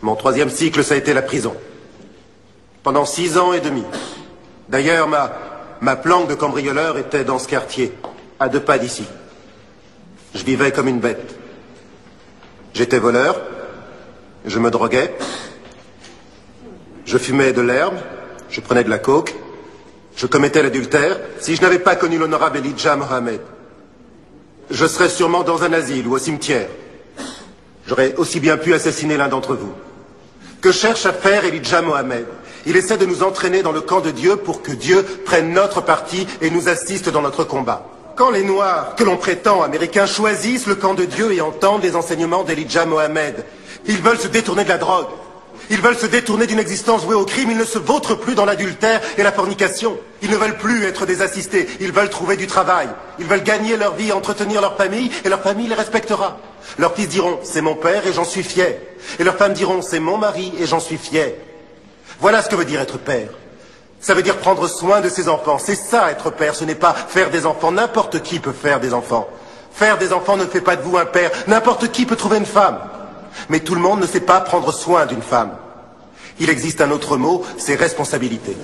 Mon troisième cycle, ça a été la prison. Pendant 6 ans et demi. D'ailleurs, ma planque de cambrioleur était dans ce quartier, à 2 pas d'ici. Je vivais comme une bête. J'étais voleur, je me droguais, je fumais de l'herbe, je prenais de la coke, je commettais l'adultère. Si je n'avais pas connu l'honorable Elijah Mohammed, je serais sûrement dans un asile ou au cimetière. J'aurais aussi bien pu assassiner l'un d'entre vous. Que cherche à faire Elijah Mohammed? Il essaie de nous entraîner dans le camp de Dieu pour que Dieu prenne notre parti et nous assiste dans notre combat. Quand les Noirs, que l'on prétend américains, choisissent le camp de Dieu et entendent les enseignements d'Elijah Mohammed, ils veulent se détourner de la drogue. Ils veulent se détourner d'une existence vouée au crime. Ils ne se vautrent plus dans l'adultère et la fornication. Ils ne veulent plus être des assistés. Ils veulent trouver du travail. Ils veulent gagner leur vie, entretenir leur famille, et leur famille les respectera. Leurs fils diront, c'est mon père et j'en suis fier. Et leurs femmes diront, c'est mon mari et j'en suis fier. Voilà ce que veut dire être père. Ça veut dire prendre soin de ses enfants. C'est ça, être père. Ce n'est pas faire des enfants. N'importe qui peut faire des enfants. Faire des enfants ne fait pas de vous un père. N'importe qui peut trouver une femme. Mais tout le monde ne sait pas prendre soin d'une femme. Il existe un autre mot, c'est responsabilité.